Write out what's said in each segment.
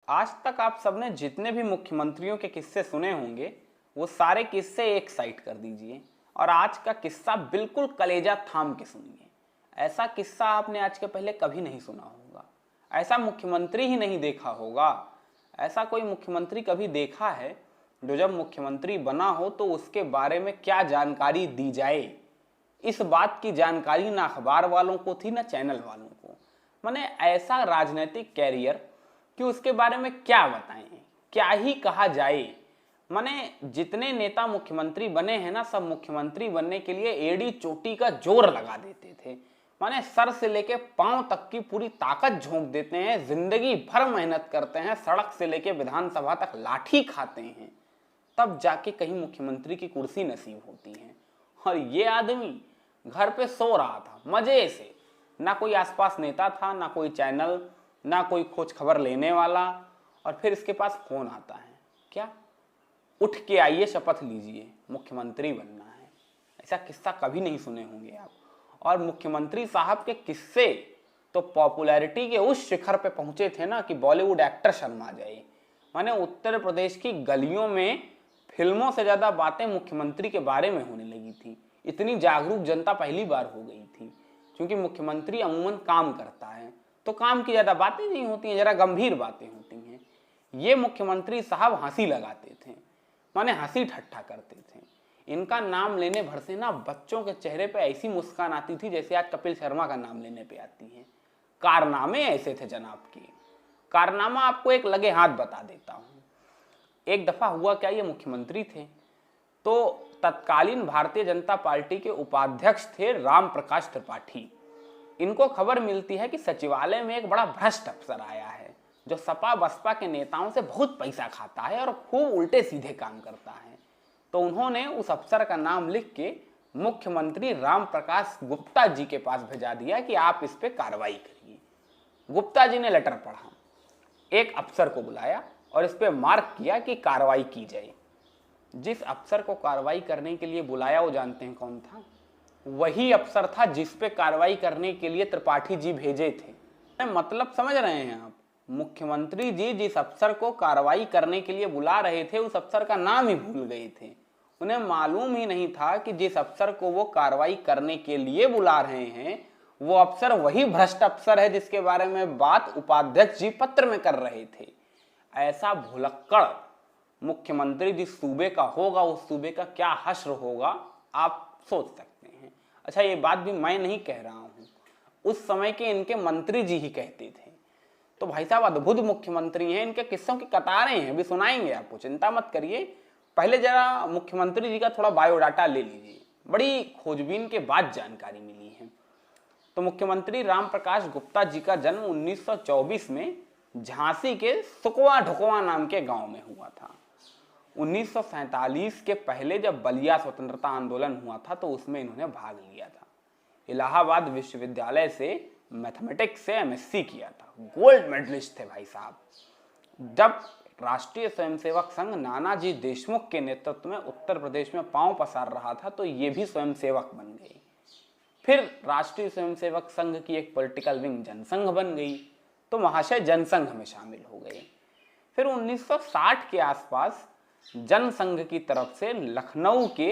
आज तक आप सबने जितने भी मुख्यमंत्रियों के किस्से सुने होंगे वो सारे किस्से एक साइड कर दीजिए और आज का किस्सा बिल्कुल कलेजा थाम के सुनिए। ऐसा किस्सा आपने आज के पहले कभी नहीं सुना होगा, ऐसा मुख्यमंत्री ही नहीं देखा होगा। ऐसा कोई मुख्यमंत्री कभी देखा है जो जब मुख्यमंत्री बना हो तो उसके बारे में क्या जानकारी दी जाए? इस बात की जानकारी ना अखबार वालों को थी ना चैनल वालों को। माने ऐसा राजनीतिक कैरियर कि उसके बारे में क्या बताएं, क्या ही कहा जाए। माने जितने नेता मुख्यमंत्री बने हैं ना, सब मुख्यमंत्री बनने के लिए एड़ी चोटी का जोर लगा देते थे। माने सर से लेके पांव तक की पूरी ताकत झोंक देते हैं, जिंदगी भर मेहनत करते हैं, सड़क से लेके विधानसभा तक लाठी खाते हैं, तब जाके कहीं मुख्यमंत्री की कुर्सी नसीब होती है। और ये आदमी घर पे सो रहा था मजे से, ना कोई आसपास नेता था, ना कोई चैनल, ना कोई खोज खबर लेने वाला। और फिर इसके पास फोन आता है, क्या उठ के आइए, शपथ लीजिए, मुख्यमंत्री बनना है। ऐसा किस्सा कभी नहीं सुने होंगे आप। और मुख्यमंत्री साहब के किस्से तो पॉपुलैरिटी के उस शिखर पे पहुंचे थे ना कि बॉलीवुड एक्टर शर्मा जाए। माने उत्तर प्रदेश की गलियों में फिल्मों से ज्यादा बातें मुख्यमंत्री के बारे में होने लगी थी। इतनी जागरूक जनता पहली बार हो गई थी, क्योंकि मुख्यमंत्री अमूमन काम करता है तो काम की ज्यादा बातें नहीं होती हैं, जरा गंभीर बातें होती हैं। ये मुख्यमंत्री साहब हंसी लगाते थे, माने हंसी ठट्ठा करते थे। इनका नाम लेने भर से ना बच्चों के चेहरे पे ऐसी मुस्कान आती थी जैसे आज कपिल शर्मा का नाम लेने पे आती है। कारनामे ऐसे थे जनाब के। कारनामा आपको एक लगे हाथ बता देता हूं। एक दफा हुआ क्या, ये मुख्यमंत्री थे तो तत्कालीन भारतीय जनता पार्टी के उपाध्यक्ष थे राम प्रकाश त्रिपाठी। इनको खबर मिलती है कि सचिवालय में एक बड़ा भ्रष्ट अफसर आया है जो सपा बसपा के नेताओं से बहुत पैसा खाता है और खूब उल्टे सीधे काम करता है। तो उन्होंने उस अफसर का नाम लिख के मुख्यमंत्री राम प्रकाश गुप्ता जी के पास भेजा दिया कि आप इस पे कार्रवाई करिए। गुप्ता जी ने लेटर पढ़ा, एक अफसर को बुलाया और इस पे मार्क किया कि कार्रवाई की जाए। जिस अफसर को कार्रवाई करने के लिए बुलाया वो जानते हैं कौन था? वही अफसर था जिस पे कार्रवाई करने के लिए त्रिपाठी जी भेजे थे। मतलब समझ रहे हैं आप? मुख्यमंत्री जी जिस अफसर को कार्रवाई करने के लिए बुला रहे थे उस अफसर का नाम ही भूल गए थे। उन्हें मालूम ही नहीं था कि जिस अफसर को वो कार्रवाई करने के लिए बुला रहे हैं वो अफसर वही भ्रष्ट अफसर है जिसके बारे में बात उपाध्यक्ष जी पत्र में कर रहे थे। ऐसा भुलक्कड़ मुख्यमंत्री जिस सूबे का होगा उस सूबे का क्या हश्र होगा आप सोच सकते हैं। अच्छा, ये बात भी मैं नहीं कह रहा हूं, उस समय के इनके मंत्री जी ही कहते थे। तो भाई साहब अद्भुत मुख्यमंत्री हैं, इनके किस्सों की कतारें हैं, अभी सुनाएंगे आपको, चिंता मत करिए। पहले जरा मुख्यमंत्री जी का थोड़ा बायोडाटा ले लीजिए, बड़ी खोजबीन के बाद जानकारी मिली है। तो मुख्यमंत्री राम प्रकाश गुप्ता जी का जन्म 1924 में झांसी के सुकवा ढुकवा नाम के गांव में हुआ था। 1947 के पहले जब बलिया स्वतंत्रता आंदोलन हुआ था तो उसमें इन्होंने भाग लिया था। इलाहाबाद विश्वविद्यालय से मैथमेटिक्स से एमएससी किया था, गोल्ड मेडलिस्ट थे भाई साहब। जब राष्ट्रीय स्वयंसेवक संघ नानाजी देशमुख के नेतृत्व में उत्तर प्रदेश में पांव पसार रहा था तो ये भी स्वयंसेवक बन गए। फिर राष्ट्रीय स्वयंसेवक संघ की एक पॉलिटिकल विंग जनसंघ बन गई तो महाशय जनसंघ में शामिल हो गए। फिर 1960 के आसपास जनसंघ की तरफ से लखनऊ के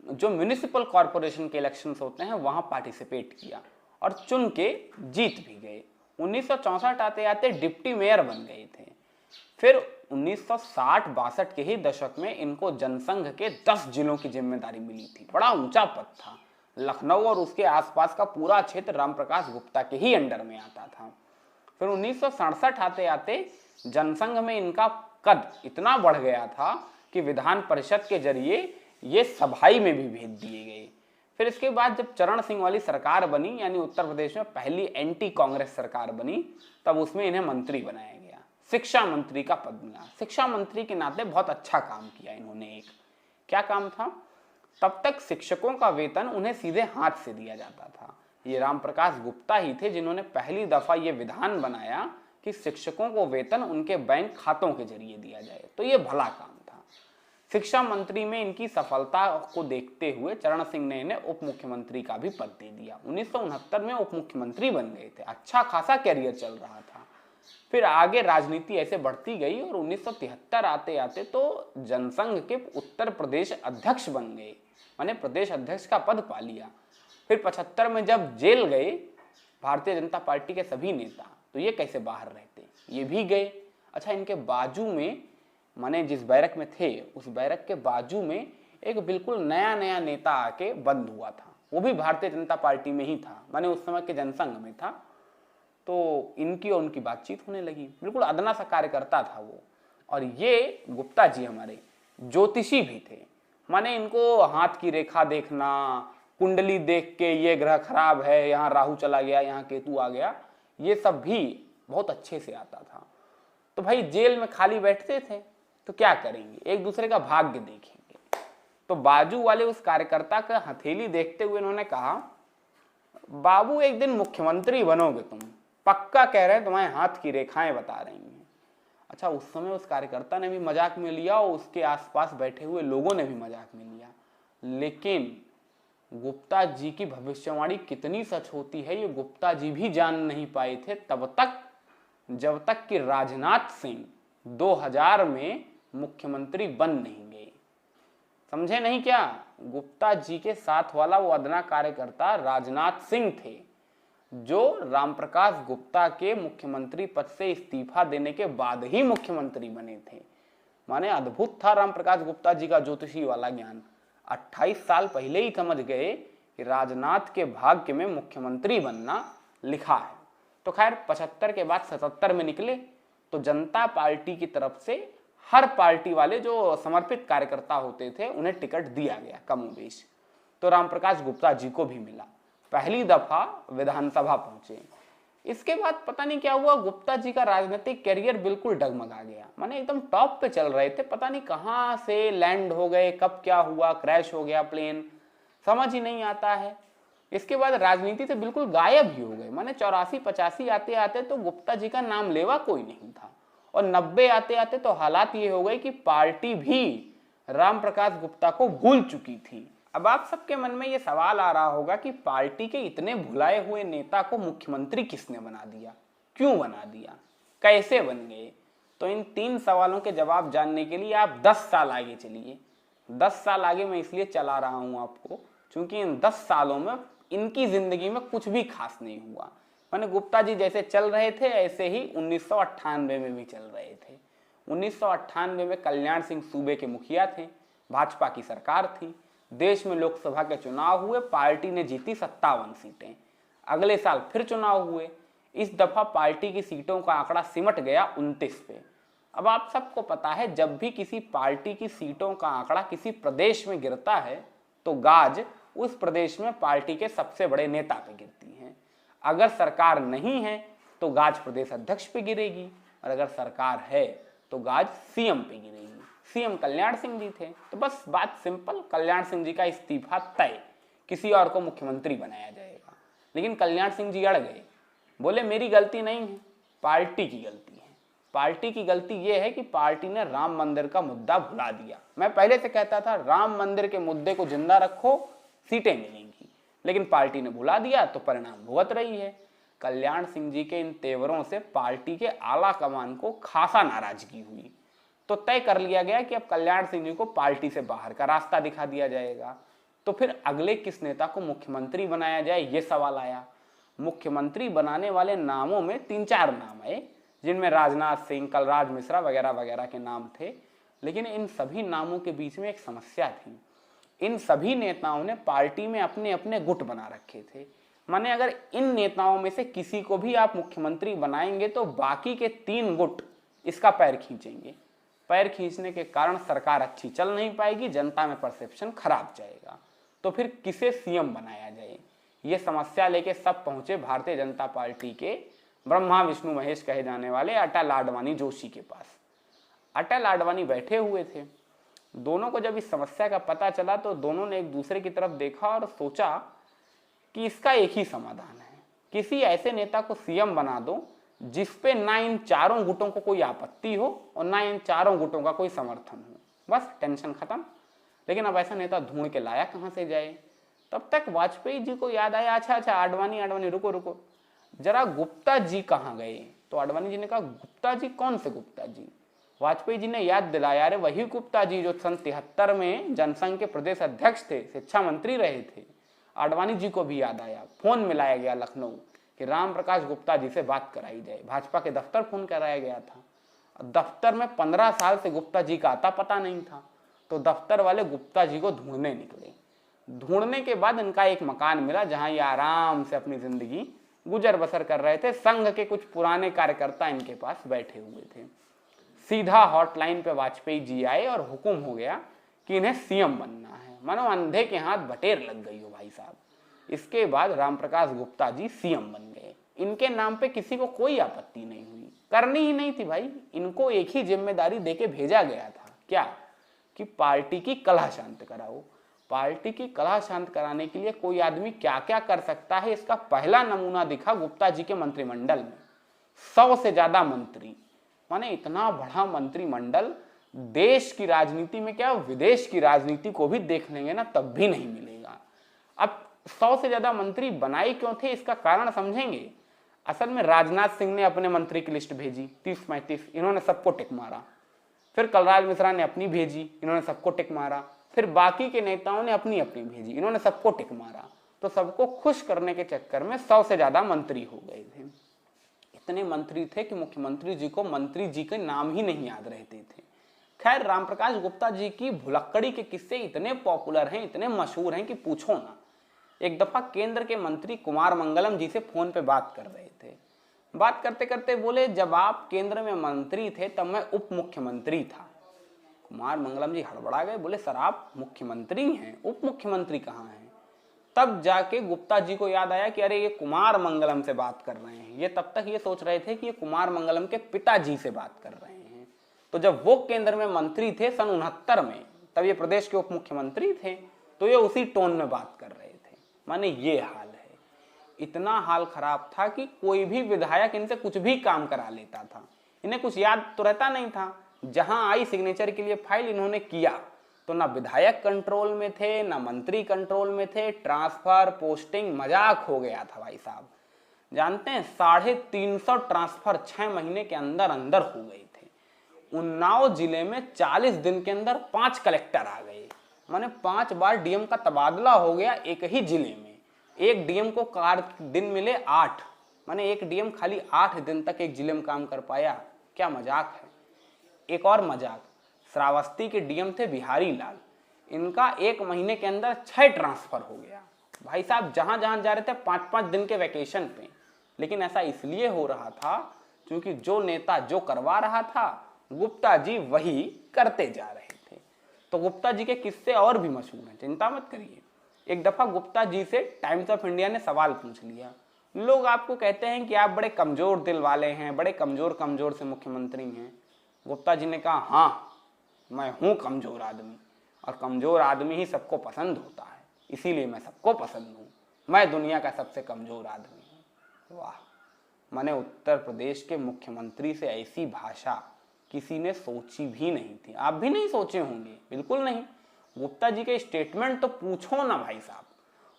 जो म्युनिसिपल कॉरपोरेशन के इलेक्शंस होते हैं वहां पार्टिसिपेट किया और चुन के जीत भी गए। 1964 आते आते डिप्टी मेयर बन गए थे। फिर 1960-62 के ही दशक में इनको जनसंघ के 10 जिलों की जिम्मेदारी मिली थी। बड़ा ऊंचा पद था। लखनऊ और उसके आसपास का पूरा क्षेत्र रामप्रकाश गुप्ता के ही अंडर में आता था। फिर 1967 आते आते जनसंघ में इनका कद इतना बढ़ गया था कि विधान परिषद के जरिए ये सभाई में भी भेज दिए गए। फिर इसके बाद जब चरण सिंह वाली सरकार बनी, यानी उत्तर प्रदेश में पहली एंटी कांग्रेस सरकार बनी, तब उसमें इन्हें मंत्री बनाया गया। शिक्षा मंत्री का पद मिला। शिक्षा मंत्री के नाते बहुत अच्छा काम किया इन्होंने। एक क्या काम था? तब तक शिक्षकों का वेतन उन्हें सीधे हाथ से दिया जाता था। ये रामप्रकाश गुप्ता ही थे जिन्होंने पहली दफा ये विधान बनाया कि शिक्षकों को वेतन उनके बैंक खातों के जरिए दिया जाए। तो ये भला काम था। शिक्षा मंत्री में इनकी सफलता को देखते हुए चरण सिंह ने इन्हें उप मुख्यमंत्री का भी पद दे दिया। 1969 में उप मुख्यमंत्री बन गए थे। अच्छा खासा कैरियर चल रहा था। फिर आगे राजनीति ऐसे बढ़ती गई और 1973 आते आते तो जनसंघ के उत्तर प्रदेश अध्यक्ष बन गए, माने प्रदेश अध्यक्ष का पद पा लिया। फिर 75 में जब जेल गए भारतीय जनता पार्टी के सभी नेता, तो ये कैसे बाहर रहते, ये भी गए। अच्छा, इनके बाजू में, माने जिस बैरक में थे उस बैरक के बाजू में एक बिल्कुल नया नया नेता आके बंद हुआ था, वो भी भारतीय जनता पार्टी में ही था, माने उस समय के जनसंघ में था। तो इनकी और उनकी बातचीत होने लगी, बिल्कुल अदना सा कार्यकर्ता था वो। और ये गुप्ता जी हमारे ज्योतिषी भी थे, माने इनको हाथ की रेखा देखना, कुंडली देख के ये ग्रह खराब है, यहाँ राहु चला गया, यहाँ केतु आ गया, ये सब भी बहुत अच्छे से आता था। तो भाई जेल में खाली बैठते थे तो क्या करेंगे, एक दूसरे का भाग्य देखेंगे। तो बाजू वाले उस कार्यकर्ता का हथेली देखते हुए इन्होंने कहा, बाबू एक दिन मुख्यमंत्री बनोगे तुम, पक्का कह रहे हैं, तुम्हारे हाथ की रेखाएं बता रही हैं। अच्छा, उस समय उस कार्यकर्ता ने भी मजाक में लिया और उसके आसपास बैठे हुए लोगों ने भी मजाक में लिया। लेकिन गुप्ता जी की भविष्यवाणी कितनी सच होती है ये गुप्ता जी भी जान नहीं पाए थे तब तक, जब तक कि राजनाथ सिंह 2000 में मुख्यमंत्री बन नहीं गए। समझे नहीं क्या? गुप्ता जी के साथ वाला वो अदना कार्यकर्ता राजनाथ सिंह थे, जो रामप्रकाश गुप्ता के मुख्यमंत्री पद से इस्तीफा देने के बाद ही मुख्यमंत्री बने थे। माने अद्भुत था रामप्रकाश गुप्ता जी का ज्योतिषी वाला ज्ञान। 28 साल पहले ही समझ गए कि राजनाथ के भाग्य में मुख्यमंत्री बनना लिखा है। तो खैर 75 के बाद 77 में निकले तो जनता पार्टी की तरफ से हर पार्टी वाले जो समर्पित कार्यकर्ता होते थे उन्हें टिकट दिया गया कमोबेश। तो रामप्रकाश गुप्ता जी को भी मिला, पहली दफा विधानसभा पहुंचे। इसके बाद पता नहीं क्या हुआ, गुप्ता जी का राजनीतिक करियर बिल्कुल डगमगा गया, माने एकदम टॉप पे चल रहे थे, पता नहीं कहां से लैंड हो गए, कब क्या हुआ, क्रैश हो गया प्लेन, समझ ही नहीं आता है। इसके बाद राजनीति से बिल्कुल गायब ही हो गए, माने 84-85 आते आते तो गुप्ता जी का नाम लेवा कोई नहीं था, और 90 आते आते तो हालात ये हो गए कि पार्टी भी रामप्रकाश गुप्ता को भूल चुकी थी। अब आप सबके मन में ये सवाल आ रहा होगा कि पार्टी के इतने भुलाए हुए नेता को मुख्यमंत्री किसने बना दिया, क्यों बना दिया, कैसे बन गए? तो इन 3 सवालों के जवाब जानने के लिए आप 10 साल आगे चलिए। 10 साल आगे मैं इसलिए चला रहा हूं आपको क्योंकि इन 10 सालों में इनकी जिंदगी में कुछ भी खास नहीं हुआ। माने गुप्ता जी जैसे चल रहे थे ऐसे ही 1998 में भी चल रहे थे। 1998 में कल्याण सिंह सूबे के मुखिया थे, भाजपा की सरकार थी, देश में लोकसभा के चुनाव हुए, पार्टी ने जीती 57 सीटें। अगले साल फिर चुनाव हुए, इस दफा पार्टी की सीटों का आंकड़ा सिमट गया 29 पे। अब आप सबको पता है जब भी किसी पार्टी की सीटों का आंकड़ा किसी प्रदेश में गिरता है तो गाज उस प्रदेश में पार्टी के सबसे बड़े नेता पे गिरती है। अगर सरकार नहीं है तो गाज प्रदेश अध्यक्ष पे गिरेगी, और अगर सरकार है तो गाज सीएम पे गिरेगी। सीएम कल्याण सिंह जी थे, तो बस बात सिंपल, कल्याण सिंह जी का इस्तीफा तय, किसी और को मुख्यमंत्री बनाया जाएगा। लेकिन कल्याण सिंह जी अड़ गए, बोले मेरी गलती नहीं है, पार्टी की गलती है। पार्टी की गलती यह है कि पार्टी ने राम मंदिर का मुद्दा भुला दिया। मैं पहले से कहता था राम मंदिर के मुद्दे को जिंदा रखो, सीटें मिलेंगी, लेकिन पार्टी ने भुला दिया तो परिणाम भुगत रही है। कल्याण सिंह जी के इन तेवरों से पार्टी के आला कमान को खासा नाराजगी हुई, तो तय कर लिया गया कि अब कल्याण सिंह जी को पार्टी से बाहर का रास्ता दिखा दिया जाएगा। तो फिर अगले किस नेता को मुख्यमंत्री बनाया जाए, ये सवाल आया। मुख्यमंत्री बनाने वाले नामों में 3-4 नाम आए, जिनमें राजनाथ सिंह, कलराज मिश्रा वगैरह वगैरह के नाम थे। लेकिन इन सभी नामों के बीच में एक समस्या थी, इन सभी नेताओं ने पार्टी में अपने अपने गुट बना रखे थे। माने अगर इन नेताओं में से किसी को भी आप मुख्यमंत्री बनाएंगे तो बाकी के 3 गुट इसका पैर खींचेंगे। पैर खींचने के कारण सरकार अच्छी चल नहीं पाएगी, जनता में परसेप्शन खराब जाएगा। तो फिर किसे सीएम बनाया जाए, ये समस्या लेके सब पहुंचे भारतीय जनता पार्टी के ब्रह्मा विष्णु महेश कहे जाने वाले अटल आडवाणी जोशी के पास। अटल आडवाणी बैठे हुए थे। दोनों को जब इस समस्या का पता चला तो दोनों ने एक दूसरे की तरफ देखा और सोचा कि इसका एक ही समाधान है, किसी ऐसे नेता को सीएम बना दो जिसपे ना इन 4 गुटों को कोई आपत्ति हो और ना इन 4 गुटों का कोई समर्थन हो, बस टेंशन खत्म। लेकिन अब ऐसा नेता ढूंढ के लाया कहां से जाए? तब तक वाजपेयी जी को याद आया, अच्छा आडवाणी रुको जरा, गुप्ता जी कहाँ गए? तो आडवाणी जी ने कहा गुप्ता जी? कौन से गुप्ता जी? वाजपेयी जी ने याद दिलाया, अरे वही गुप्ता जी जो सन 73 में जनसंघ के प्रदेश अध्यक्ष थे, शिक्षा मंत्री रहे थे। आडवाणी जी को भी याद आया, फोन मिलाया गया लखनऊ कि राम प्रकाश गुप्ता जी से बात कराई जाए। भाजपा के दफ्तर फोन कराया गया था। दफ्तर में 15 साल से गुप्ता जी का आता पता नहीं था, तो दफ्तर वाले गुप्ता जी को ढूंढने निकले। ढूंढने के बाद इनका एक मकान मिला जहां ये आराम से अपनी जिंदगी गुजर बसर कर रहे थे। संघ के कुछ पुराने कार्यकर्ता इनके पास बैठे हुए थे। सीधा हॉटलाइन पे वाजपेयी जी आए और हुक्म हो गया कि इन्हें सीएम बनना है। मानो अंधे के हाथ बटेर लग गई हो भाई साहब। इसके बाद रामप्रकाश गुप्ता जी सीएम बन गए। इनके नाम पे किसी को कोई आपत्ति नहीं हुई, करनी ही नहीं थी भाई। इनको एक ही जिम्मेदारी देके भेजा गया था, क्या? कि पार्टी की कलह शांत कराओ। पार्टी की कलह शांत कराने के लिए कोई आदमी क्या क्या कर सकता है, इसका पहला नमूना दिखा गुप्ता जी के मंत्रिमंडल में। 100 से ज्यादा मंत्री, माने इतना बड़ा मंत्रिमंडल देश की राजनीति में क्या विदेश की राजनीति को भी देख लेंगे ना तब भी नहीं मिलेगा। अब 100 से ज्यादा मंत्री बनाए क्यों थे, इसका कारण समझेंगे। असल में राजनाथ सिंह ने अपने मंत्री की लिस्ट भेजी 30-35, इन्होंने सबको टिक मारा। फिर कलराज मिश्रा ने अपनी भेजी, इन्होंने सबको टिक मारा। फिर बाकी के नेताओं ने अपनी अपनी भेजी, इन्होंने सबको टिक मारा। तो सबको खुश करने के चक्कर में 100 से ज्यादा मंत्री हो गए थे। इतने मंत्री थे कि मुख्यमंत्री जी को मंत्री जी के नाम ही नहीं याद रहते थे। खैर, रामप्रकाश गुप्ता जी की भुलक्कड़ी के किस्से इतने पॉपुलर हैं, इतने मशहूर हैं कि पूछो ना। एक दफा केंद्र के मंत्री कुमार मंगलम जी से फोन पे बात कर रहे थे। बात करते करते बोले, जब आप केंद्र में मंत्री थे तब मैं उप मुख्यमंत्री था। कुमार मंगलम जी हड़बड़ा गए, बोले सर आप मुख्यमंत्री हैं, उप मुख्यमंत्री कहाँ हैं? तब जाके गुप्ता जी को याद आया कि अरे ये कुमार मंगलम से बात कर रहे हैं। ये तब तक ये सोच रहे थे कि ये कुमार मंगलम के पिताजी से बात कर रहे हैं। तो जब वो केंद्र में मंत्री थे सन 69 में, तब ये प्रदेश के उप मुख्यमंत्री थे, तो ये उसी टोन में बात कर रहे थे। माने ये हाल है। इतना हाल खराब था कि कोई भी विधायक इनसे कुछ भी काम करा लेता था। इन्हें कुछ याद तो रहता नहीं था। जहां आई सिग्नेचर के लिए फाइल इन्होंने किया तो ना विधायक कंट्रोल में थे, ना मंत्री कंट्रोल में थे। ट्रांसफर पोस्टिंग मजाक हो गया था भाई साहब। जानते हैं 350 ट्रांसफर 6 महीने के अंदर अंदर हो गए थे। उन्नाव जिले में 40 दिन के अंदर 5 कलेक्टर आ गए। माने 5 बार डीएम का तबादला हो गया एक ही जिले में। एक डीएम को दिन मिले 8, माने एक डीएम खाली 8 दिन तक एक जिले में काम कर पाया। क्या मजाक है। एक और मजाक, श्रावस्ती के डीएम थे बिहारी लाल, इनका 1 महीने के अंदर 6 ट्रांसफर हो गया। भाई साहब जहां जहां जा रहे थे 5-5 दिन के वैकेशन पे। लेकिन ऐसा इसलिए हो रहा था क्योंकि जो नेता जो करवा रहा था गुप्ता जी वही करते जा रहे थे। तो गुप्ता जी के किस्से और भी मशहूर हैं, चिंता मत करिए। एक दफा गुप्ता जी से टाइम्स ऑफ इंडिया ने सवाल पूछ लिया, लोग आपको कहते हैं कि आप बड़े कमजोर दिल वाले हैं, बड़े कमजोर से मुख्यमंत्री हैं। गुप्ता जी ने कहा, हाँ मैं हूं कमजोर आदमी, और कमजोर आदमी ही सबको पसंद होता है, इसीलिए मैं सबको पसंद हूं। मैं दुनिया का सबसे कमजोर आदमी हूं। वाह, मैंने उत्तर प्रदेश के मुख्यमंत्री से ऐसी भाषा किसी ने सोची भी नहीं थी। आप भी नहीं सोचे होंगे, बिल्कुल नहीं। गुप्ता जी के स्टेटमेंट तो पूछो ना भाई साहब।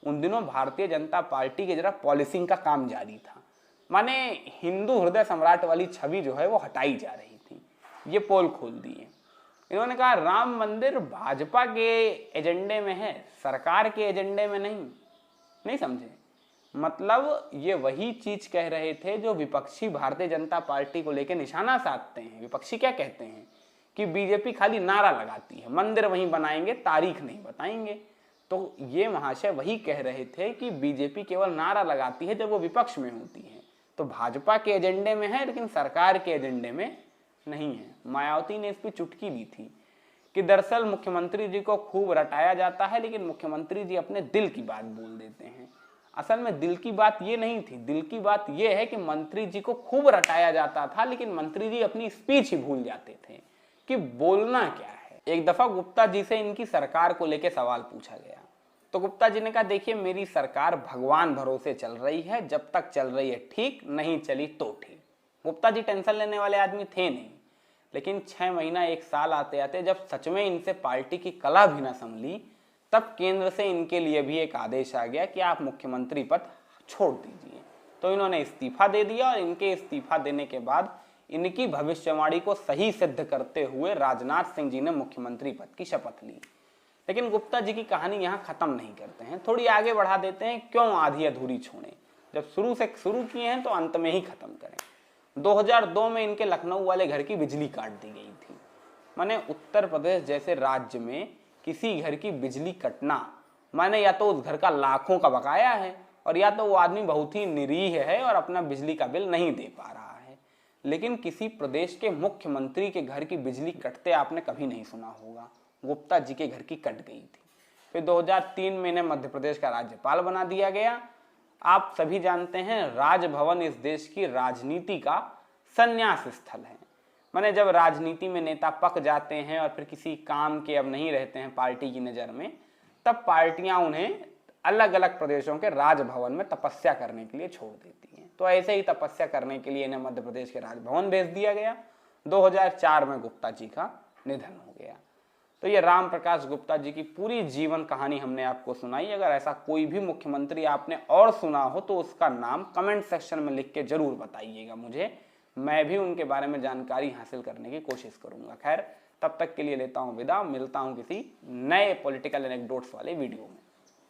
उन दिनों भारतीय जनता पार्टी के जरा पॉलिसिंग का काम जारी था। माने हिंदू हृदय सम्राट वाली छवि जो है वो हटाई जा रही थी। ये पोल खोल दिए। इन्होंने कहा राम मंदिर भाजपा के एजेंडे में है, सरकार के एजेंडे में नहीं समझे? मतलब ये वही चीज कह रहे थे जो विपक्षी भारतीय जनता पार्टी को लेकर निशाना साधते हैं। विपक्षी क्या कहते हैं कि बीजेपी खाली नारा लगाती है, मंदिर वहीं बनाएंगे, तारीख नहीं बताएंगे। तो ये महाशय वही कह रहे थे कि बीजेपी केवल नारा लगाती है जब वो विपक्ष में होती है। तो भाजपा के एजेंडे में है लेकिन सरकार के एजेंडे में नहीं है। मायावती ने इस पर चुटकी दी थी कि दरअसल मुख्यमंत्री जी को खूब रटाया जाता है लेकिन मुख्यमंत्री जी अपने दिल की बात बोल देते हैं। असल में दिल की बात ये नहीं थी, दिल की बात ये है कि मंत्री जी को खूब रटाया जाता था लेकिन मंत्री जी अपनी स्पीच ही भूल जाते थे कि बोलना क्या है। एक दफा गुप्ता जी से इनकी सरकार को लेकर सवाल पूछा गया तो गुप्ता जी ने कहा, देखिए मेरी सरकार भगवान भरोसे चल रही है, जब तक चल रही है ठीक, नहीं चली तो ठीक। गुप्ता जी टेंशन लेने वाले आदमी थे नहीं। लेकिन 6 महीना 1 साल आते आते जब सच में इनसे पार्टी की कला भी ना संभली, तब केंद्र से इनके लिए भी एक आदेश आ गया कि आप मुख्यमंत्री पद छोड़ दीजिए। तो तो इन्होंने इस्तीफा दे दिया और इनके इस्तीफा देने के बाद इनकी भविष्यवाणी को सही सिद्ध करते हुए राजनाथ सिंह जी ने मुख्यमंत्री पद की शपथ ली। लेकिन गुप्ता जी की कहानी यहाँ खत्म नहीं करते हैं, थोड़ी आगे बढ़ा देते हैं। क्यों आधी अधूरी छोड़ें, जब शुरू से शुरू किए हैं तो अंत में ही खत्म करें। 2002 में इनके लखनऊ वाले घर की बिजली काट दी गई थी। माने उत्तर प्रदेश जैसे राज्य में किसी घर की बिजली कटना माने या तो उस घर का लाखों का बकाया है और या तो वो आदमी बहुत ही निरीह है और अपना बिजली का बिल नहीं दे पा रहा है। लेकिन किसी प्रदेश के मुख्यमंत्री के घर की बिजली कटते आपने कभी नहीं सुना होगा। गुप्ता जी के घर की कट गई थी। फिर 2003 में इन्हें मध्य प्रदेश का राज्यपाल बना दिया गया। आप सभी जानते हैं राजभवन इस देश की राजनीति का संन्यास स्थल है। माने जब राजनीति में नेता पक जाते हैं और फिर किसी काम के अब नहीं रहते हैं पार्टी की नज़र में, तब पार्टियां उन्हें अलग अलग प्रदेशों के राजभवन में तपस्या करने के लिए छोड़ देती हैं। तो ऐसे ही तपस्या करने के लिए इन्हें मध्य प्रदेश के राजभवन भेज दिया गया। 2004 में गुप्ता जी का निधन हो गया। तो ये राम प्रकाश गुप्ता जी की पूरी जीवन कहानी हमने आपको सुनाई। अगर ऐसा कोई भी मुख्यमंत्री आपने और सुना हो तो उसका नाम कमेंट सेक्शन में लिख के जरूर बताइएगा मुझे, मैं भी उनके बारे में जानकारी हासिल करने की कोशिश करूंगा। खैर, तब तक के लिए लेता हूं विदा, मिलता हूं किसी नए पॉलिटिकल एनेक्डोट्स वाले वीडियो में।